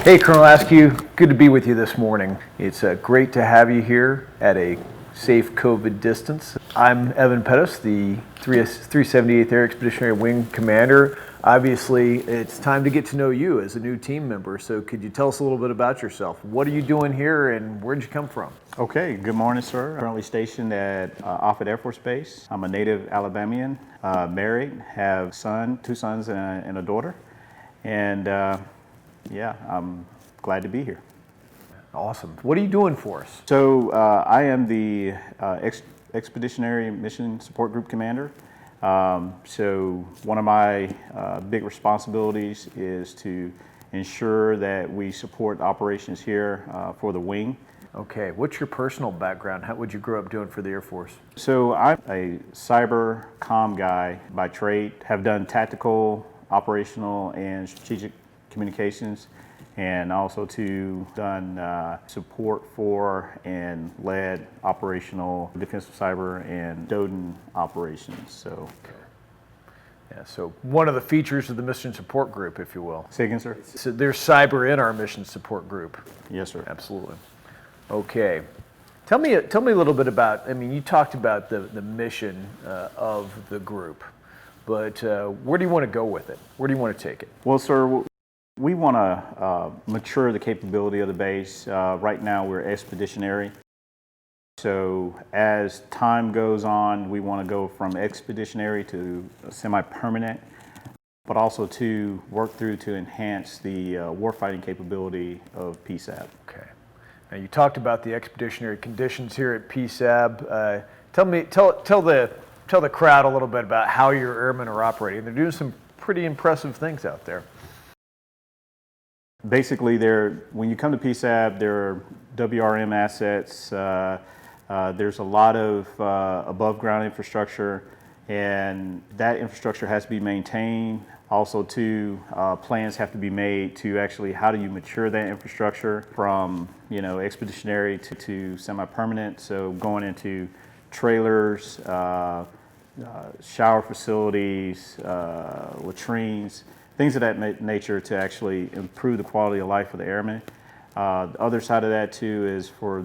Hey, Colonel Askew, good to be with you this morning. It's great to have you here at a safe COVID distance. I'm Evan Pettus, the 378th Air Expeditionary Wing Commander. Obviously, it's time to get to know you as a new team member, so could you tell us a little bit about yourself? What are you doing here and where'd you come from? Okay, good morning, sir. I'm currently stationed at Offutt Air Force Base. I'm a native Alabamian, married, have two sons and a daughter, and yeah, I'm glad to be here. Awesome. What are you doing for us? So I am the Expeditionary Mission Support Group Commander. So one of my big responsibilities is to ensure that we support operations here for the wing. Okay, what's your personal background? What would you grow up doing for the Air Force? So I'm a cyber comm guy by trade, have done tactical, operational, and strategic communications, and also done support for and led operational defensive cyber and DODN operations. So. Yeah, so one of the features of the Mission Support Group, if you will. Say again, sir? So there's cyber in our Mission Support Group. Yes, sir. Absolutely. Okay. Tell me a little bit about, you talked about the mission of the group, but where do you want to go with it? Where do you want to take it? Well, sir, we want to mature the capability of the base. Right now we're expeditionary. So as time goes on, we want to go from expeditionary to semi-permanent, but also to work through to enhance the warfighting capability of PSAB. Okay. Now you talked about the expeditionary conditions here at PSAB. Tell the crowd a little bit about how your airmen are operating. They're doing some pretty impressive things out there. Basically, when you come to PSAB, there are WRM assets. There's a lot of above ground infrastructure, and that infrastructure has to be maintained. Also, plans have to be made to actually how do you mature that infrastructure from expeditionary to semi-permanent. So going into trailers, shower facilities, latrines, things of that nature to actually improve the quality of life for the airmen. The other side of that too is for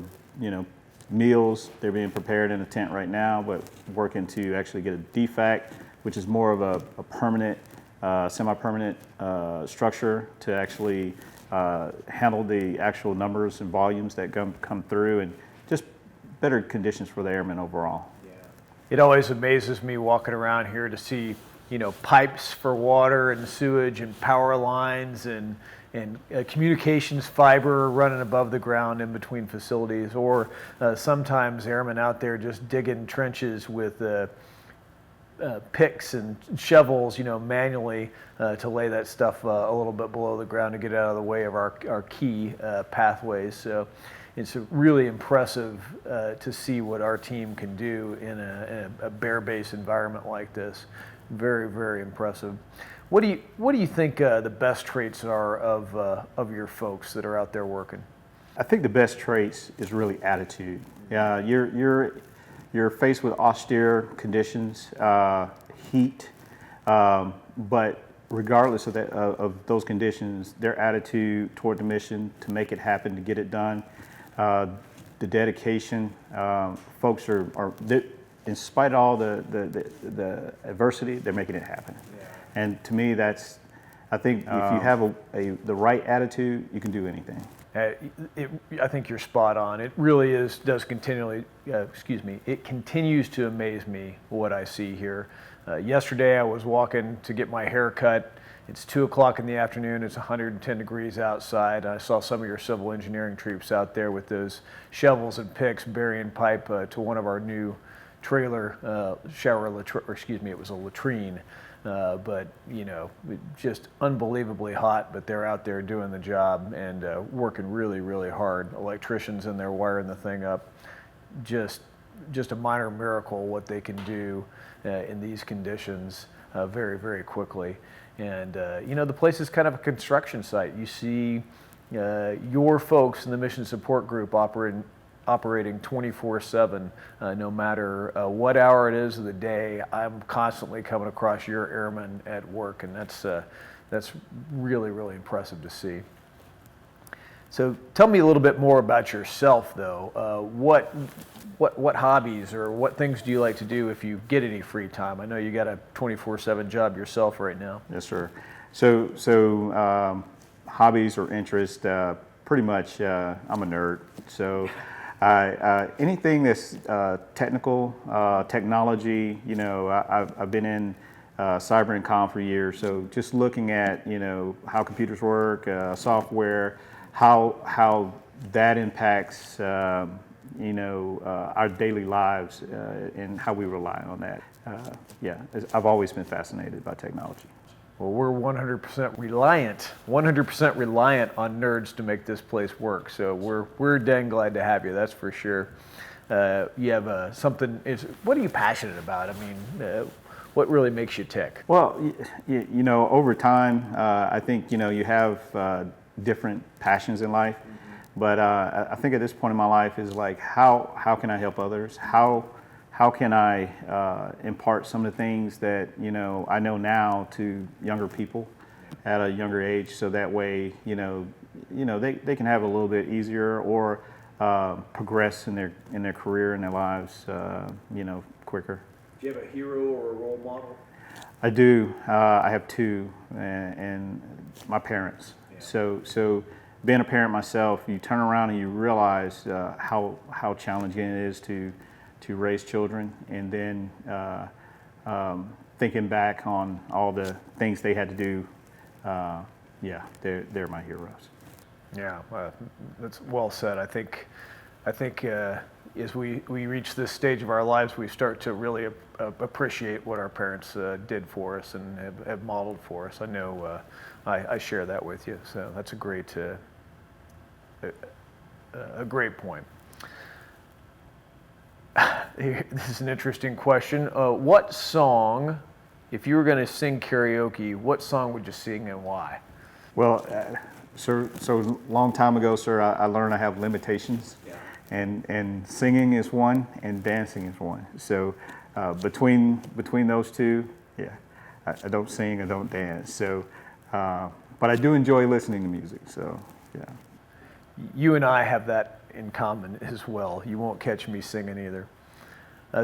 meals. They're being prepared in a tent right now, but working to actually get a DFAC, which is more of a permanent, semi-permanent structure to actually handle the actual numbers and volumes that come through, and just better conditions for the airmen overall. Yeah. It always amazes me walking around here to see pipes for water and sewage and power lines and communications fiber running above the ground in between facilities, or sometimes airmen out there just digging trenches with picks and shovels, manually to lay that stuff a little bit below the ground to get out of the way of our key pathways. So it's really impressive to see what our team can do in a bare base environment like this. Very, very impressive. What do you think the best traits are of your folks that are out there working? I think the best traits is really attitude. You're faced with austere conditions, heat, but regardless of those conditions, their attitude toward the mission to make it happen, to get it done, the dedication, folks are in spite of all the adversity, they're making it happen. Yeah. And to me, I think if you have the right attitude, you can do anything. I think you're spot on. It really it continues to amaze me what I see here. Yesterday I was walking to get my hair cut. It's 2 o'clock in the afternoon, it's 110 degrees outside. I saw some of your civil engineering troops out there with those shovels and picks burying pipe to one of our new trailer it was a latrine, but just unbelievably hot, but they're out there doing the job and working really, really hard. Electricians in there wiring the thing up. Just a minor miracle what they can do in these conditions very, very quickly. And the place is kind of a construction site. You see your folks in the Mission Support Group operating 24/7, no matter what hour it is of the day. I'm constantly coming across your airmen at work, and that's really, really impressive to see. So tell me a little bit more about yourself, though. What hobbies or what things do you like to do if you get any free time? I know you got a 24/7 job yourself right now. Yes, sir. So hobbies or interests, pretty much, I'm a nerd. So anything that's technical, technology, I've been in cyber and comm for years. So just looking at, how computers work, software, how that impacts, our daily lives and how we rely on that. I've always been fascinated by technology. Well, we're 100% reliant on nerds to make this place work. So we're dang glad to have you. That's for sure. You have something. What are you passionate about? I mean, what really makes you tick? Well, over time, I think you have different passions in life, but I think at this point in my life is like how can I help others? How can I impart some of the things that I know now to younger people at a younger age, so that way they can have a little bit easier or progress in their career and their lives quicker. Do you have a hero or a role model? I do. I have two, and my parents. Yeah. So being a parent myself, you turn around and you realize how challenging it is to raise children, and then thinking back on all the things they had to do, they're my heroes. Yeah, that's well said. I think as we reach this stage of our lives, we start to really appreciate what our parents did for us and have modeled for us. I know I share that with you, so that's a great point. This is an interesting question. What song, if you were going to sing karaoke, what song would you sing and why? Well, so a long time ago, sir, I learned I have limitations, and singing is one, and dancing is one. So between those two, I don't sing, I don't dance. So, but I do enjoy listening to music. So, yeah. You and I have that in common as well. You won't catch me singing either.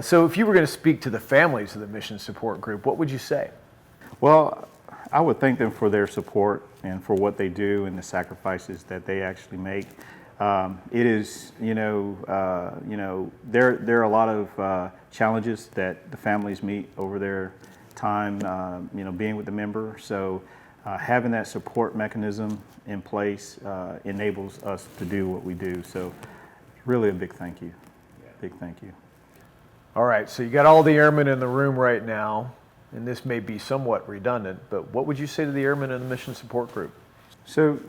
So if you were going to speak to the families of the Mission Support Group, what would you say? Well, I would thank them for their support and for what they do and the sacrifices that they actually make. It is, there are a lot of challenges that the families meet over their time, being with the member. So having that support mechanism in place enables us to do what we do. So really a big thank you. Big thank you. All right, so you got all the airmen in the room right now, and this may be somewhat redundant, but what would you say to the airmen in the Mission Support Group? So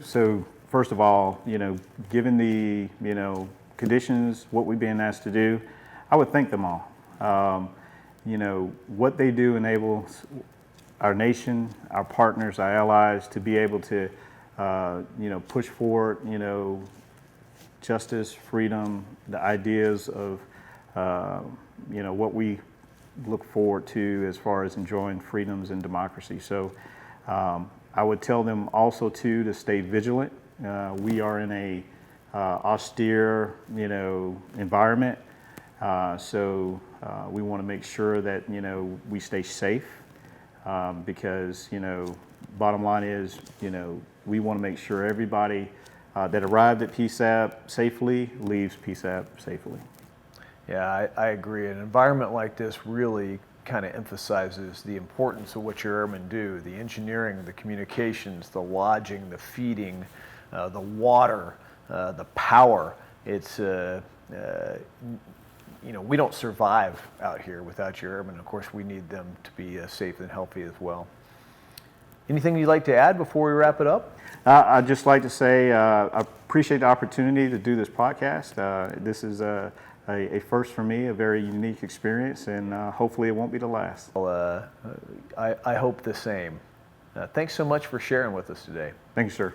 first of all, given the, conditions, what we've been asked to do, I would thank them all. What they do enables our nation, our partners, our allies to be able to, push forward, justice, freedom, the ideas of, what we look forward to as far as enjoying freedoms and democracy. So I would tell them also too to stay vigilant. We are in a austere, environment. So we want to make sure that, we stay safe because, bottom line is, we want to make sure everybody that arrived at PSAP safely leaves PSAP safely. Yeah, I agree. An environment like this really kind of emphasizes the importance of what your airmen do, the engineering, the communications, the lodging, the feeding, the water, the power. It's, we don't survive out here without your airmen. Of course, we need them to be safe and healthy as well. Anything you'd like to add before we wrap it up? I'd just like to say I appreciate the opportunity to do this podcast. This is a first for me, a very unique experience, and hopefully it won't be the last. Well, I hope the same. Thanks so much for sharing with us today. Thank you, sir.